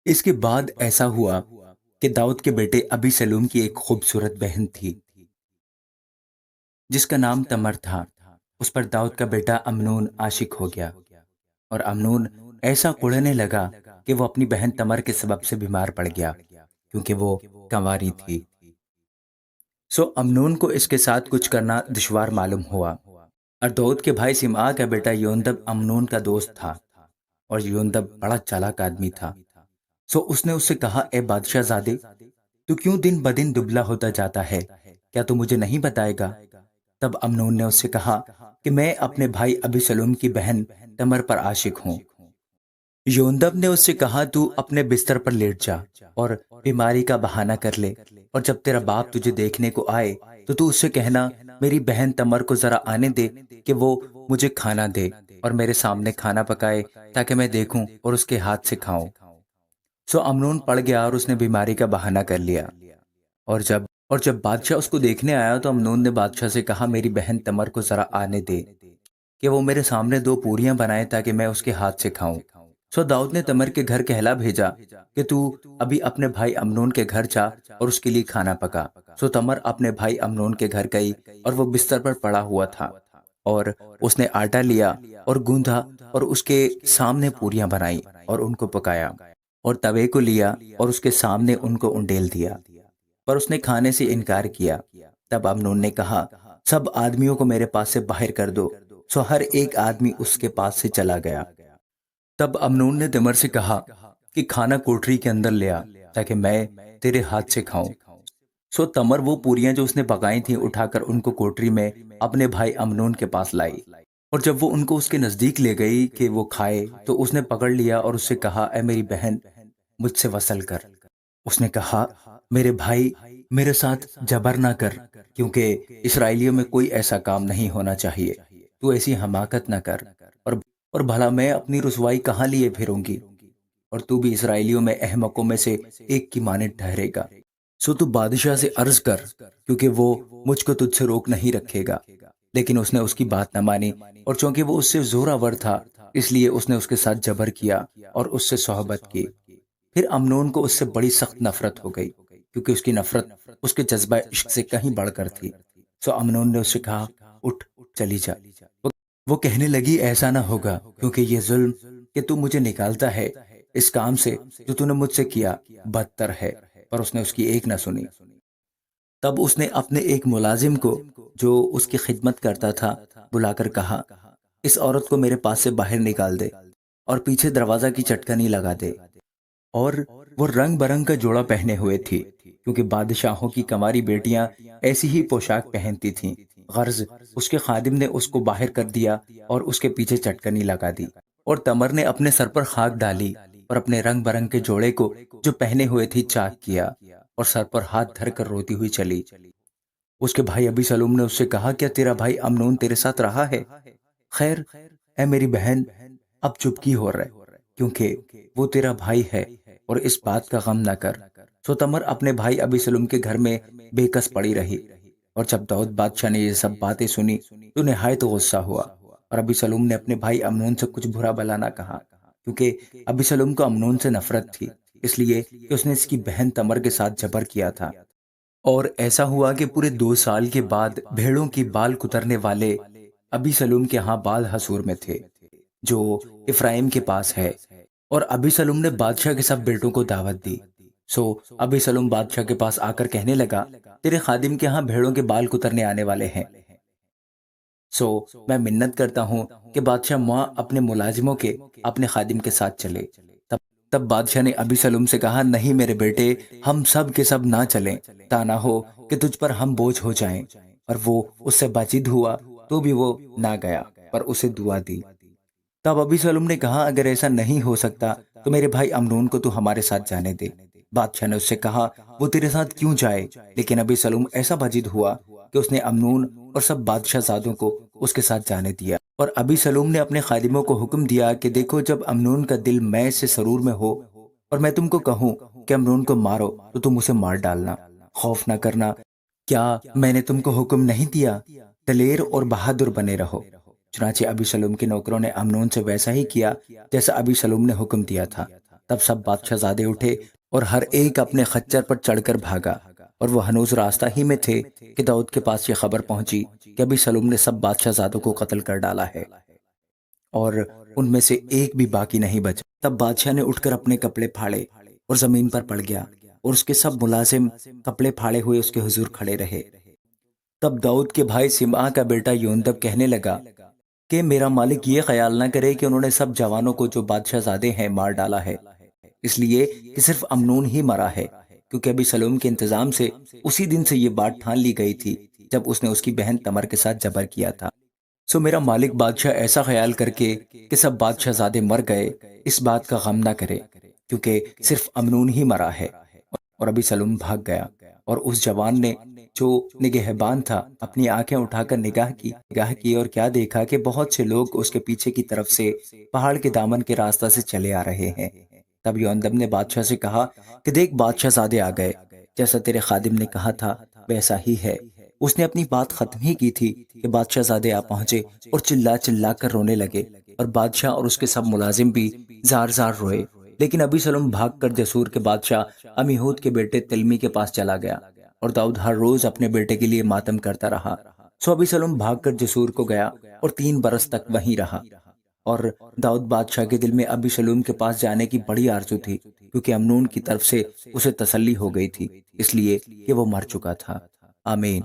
اس کے بعد ایسا ہوا کہ داؤد کے بیٹے ابی سلوم کی ایک خوبصورت بہن تھی جس کا نام تمر تھا۔ اس پر داؤد کا بیٹا امنون عاشق ہو گیا، اور امنون ایسا کڑھنے لگا کہ وہ اپنی بہن تمر کے سبب سے بیمار پڑ گیا، کیونکہ وہ کنواری تھی۔ امنون کو اس کے ساتھ کچھ کرنا دشوار معلوم ہوا، اور داؤد کے بھائی سمعا کا بیٹا یوندب امنون کا دوست تھا، اور یوندب بڑا چالاک آدمی تھا۔ اس نے اس سے کہا، اے بادشاہ زادے، تو کیوں دن بدن دبلا ہوتا جاتا ہے؟ کیا تو مجھے نہیں بتائے گا؟ تب امنون نے اس سے کہا کہ میں اپنے بھائی ابی سلوم کی بہن تمر پر عاشق ہوں۔ یوندب نے اس سے کہا، تو اپنے بستر پر لیٹ جا اور بیماری کا بہانہ کر لے، اور جب تیرا باپ تجھے دیکھنے کو آئے تو اس سے کہنا، میری بہن تمر کو ذرا آنے دے کہ وہ مجھے کھانا دے اور میرے سامنے کھانا پکائے تاکہ میں دیکھوں اور اس کے ہاتھ سے کھاؤں۔ امنون پڑ گیا اور اس نے بیماری کا بہانہ کر لیا، اور جب بادشاہ اس کو دیکھنے آیا تو امنون نے بادشاہ سے کہا، میری بہن تمر کو ذرا آنے دے کہ وہ میرے سامنے 2 پوریاں بنائے تاکہ میں اس کے ہاتھ سے کھاؤں۔ داؤد نے تمر کے گھر کہلا بھیجا کہ تو ابھی اپنے بھائی امنون کے گھر جا اور اس کے لیے کھانا پکا۔ تمر اپنے بھائی امنون کے گھر گئی، اور وہ بستر پر پڑا ہوا تھا، اور اس نے آٹا لیا اور گوندھا اور اس کے سامنے پوریاں بنائی اور ان کو پکایا، اور توے کو لیا اور اس کے سامنے ان کو انڈیل دیا، پر اس نے کھانے سے انکار کیا۔ تب امنون نے کہا، سب آدمیوں کو میرے پاس سے باہر کر دو۔ ہر ایک آدمی اس کے پاس سے چلا گیا۔ تب امنون نے تمر سے کہا کہ کھانا کوٹری کے اندر لے آ تاکہ میں تیرے ہاتھ سے کھاؤں۔ تمر وہ پوریاں جو اس نے پکائی تھیں اٹھا کر ان کو کوٹری میں اپنے بھائی امنون کے پاس لائی، اور جب وہ ان کو اس کے نزدیک لے گئی کہ وہ کھائے تو اس نے پکڑ لیا اور اس سے کہا، اے میری بہن، مجھ سے وصل کر۔ اس نے کہا، میرے بھائی، میرے ساتھ جبر نہ کر، کیونکہ اسرائیلیوں میں کوئی ایسا کام نہیں ہونا چاہیے۔ تو ایسی حماقت نہ کر، اور بھلا میں اپنی رسوائی کہاں لیے پھروں گی؟ اور تو بھی اسرائیلیوں میں احمقوں میں سے ایک کی مانند ٹھہرے گا۔ تو بادشاہ سے عرض کر، کیونکہ وہ مجھ کو تجھ سے روک نہیں رکھے گا۔ لیکن اس نے اس کی بات نہ مانی، اور چونکہ وہ اس سے زوراور تھا اس لیے اس نے اس کے ساتھ جبر کیا اور اس سے صحبت کی۔ پھر امنون کو اس سے بڑی سخت نفرت ہو گئی، کیونکہ اس کی نفرت اس کے جذبہ عشق سے کہیں بڑھ کر تھی۔ امنون نے اس سے کہا، اٹھ، چلی جا۔ وہ کہنے لگی، ایسا نہ ہوگا، کیونکہ یہ ظلم کہ تو مجھے نکالتا ہے اس کام سے جو تو نے مجھ سے کیا بدتر ہے۔ پر اس نے اس کی ایک نہ سنی۔ تب اس نے اپنے ایک ملازم کو جو اس کی خدمت کرتا تھا بلا کر کہا، اس عورت کو میرے پاس سے باہر نکال دے اور پیچھے دروازہ کی چٹکنی لگا دے۔ اور وہ رنگ برنگ کا جوڑا پہنے ہوئے تھی، کیونکہ بادشاہوں کی کنواری بیٹیاں ایسی ہی پوشاک پہنتی تھیں۔ غرض اس کے خادم نے اس کو باہر کر دیا اور اس کے پیچھے چٹکنی لگا دی، اور تمر نے اپنے سر پر خاک ڈالی اور اپنے رنگ برنگ کے جوڑے کو جو پہنے ہوئے تھی چاک کیا، اور سر پر ہاتھ دھر کر روتی ہوئی چلی۔ اس کے بھائی ابی سلوم نے اس سے کہا، کیا تیرا بھائی امنون تیرے ساتھ رہا ہے؟ خیر، اے میری بہن، اب چپکی ہو رہے، کیونکہ وہ تیرا بھائی ہے، اور اس بات کا غم نہ کر۔ تمر اپنے بھائی ابی سلوم کے گھر میں بے کس پڑی رہی، اور جب داؤد بادشاہ نے یہ سب باتیں سنی تو نہایت غصہ ہوا، اور ابی سلوم نے اپنے بھائی امنون سے کچھ برا بھلا نہ کہا، کیونکہ ابی سلوم کو امنون سے نفرت تھی، اس لیے کہ اس نے اس کی بہن تمر کے ساتھ جبر کیا تھا۔ اور ایسا ہوا کہ پورے 2 سال کے بعد بھیڑوں کی بال کترنے والے ابی سلوم کے ہاں بال حصور میں تھے، جو افرائیم کے پاس ہے، اور ابی سلوم نے بادشاہ کے سب بیٹوں کو دعوت دی۔ ابی سلوم بادشاہ کے پاس آ کر کہنے لگا، تیرے خادم کے ہاں بھیڑوں کے بال کترنے آنے والے ہیں۔ میں منت کرتا ہوں کہ بادشاہ ماں اپنے ملازموں کے اپنے خادم کے ساتھ چلے۔ تب بادشاہ نے ابی سلوم سے کہا، نہیں میرے بیٹے، ہم سب کے سب نہ چلیں، تا نہ ہو کہ تجھ پر ہم بوجھ ہو جائیں۔ اور وہ اس سے باجد ہوا تو بھی وہ نہ گیا، پر اسے دعا دی۔ تب ابی سلوم نے کہا، اگر ایسا نہیں ہو سکتا تو میرے بھائی امنون کو تو ہمارے ساتھ جانے دے۔ بادشاہ نے اس سے کہا، وہ تیرے ساتھ کیوں جائے؟ لیکن ابی سلوم ایسا باجد ہوا کہ اس نے امنون اور سب بادشاہ زادوں کو اس کے ساتھ جانے دیا۔ اور ابی سلوم نے اپنے خادموں کو حکم دیا کہ دیکھو، جب امنون کا دل میں سے سرور میں ہو اور میں تم کو کہوں کہ امنون کو مارو تو تم اسے مار ڈالنا، خوف نہ کرنا۔ کیا میں نے تم کو حکم نہیں دیا؟ دلیر اور بہادر بنے رہو۔ چنانچہ ابی سلوم کے نوکروں نے امنون سے ویسا ہی کیا جیسا ابی سلوم نے حکم دیا تھا۔ تب سب بادشاہ زادے اٹھے اور ہر ایک اپنے خچر پر چڑھ کر بھاگا، اور وہ ہنوز راستہ ہی میں تھے کہ داؤد کے پاس یہ خبر پہنچی کہ ابی سلم نے سب بادشاہ زادوں کو قتل کر ڈالا ہے اور ان میں سے ایک بھی باقی نہیں بچا۔ تب بادشاہ نے اٹھ کر اپنے کپڑے پھاڑے اور زمین پر پڑ گیا، اور اس کے سب ملازم کپڑے پھاڑے ہوئے اس کے حضور کھڑے رہے۔ تب داؤد کے بھائی سمعا کا بیٹا یوندب کہنے لگا کہ میرا مالک یہ خیال نہ کرے کہ انہوں نے سب جوانوں کو جو بادشاہ زادے ہیں مار ڈالا ہے، اس لیے کہ صرف امنون ہی مرا ہے، کیونکہ ابی سلم کے انتظام سے اسی دن سے یہ بات ٹھان لی گئی تھی جب اس نے اس کی بہن تمر کے ساتھ جبر کیا تھا۔ سو میرا مالک بادشاہ ایسا خیال کر کے کہ سب بادشاہ زادے مر گئے، اس بات کا غم نہ کرے، کیونکہ صرف امنون ہی مرا ہے۔ اور ابی سلم بھاگ گیا، اور اس جوان نے جو نگہبان تھا اپنی آنکھیں اٹھا کر نگاہ کی اور کیا دیکھا کہ بہت سے لوگ اس کے پیچھے کی طرف سے پہاڑ کے دامن کے راستہ سے چلے آ رہے ہیں۔ تب یوندب نے بادشاہ سے کہا کہ دیکھ بادشاہ زادے آ گئے، جیسا تیرے خادم نے کہا تھا ویسا ہی ہے۔ اس نے اپنی بات ختم ہی کی تھی کہ بادشاہ زادے آ پہنچے اور چلا چلا کر رونے لگے، اور بادشاہ اور اس کے سب ملازم بھی زار زار روئے۔ لیکن ابی سلم بھاگ کر جسور کے بادشاہ عمیہود کے بیٹے تلمی کے پاس چلا گیا، اور داؤد ہر روز اپنے بیٹے کے لیے ماتم کرتا رہا۔ سو ابی سلم بھاگ کر جسور کو گیا اور 3 برس تک وہیں رہا۔ اور داؤد بادشاہ کے دل میں ابی سلم کے پاس جانے کی بڑی آرزو تھی، کیونکہ امنون کی طرف سے اسے تسلی ہو گئی تھی، اس لیے کہ وہ مر چکا تھا۔ آمین۔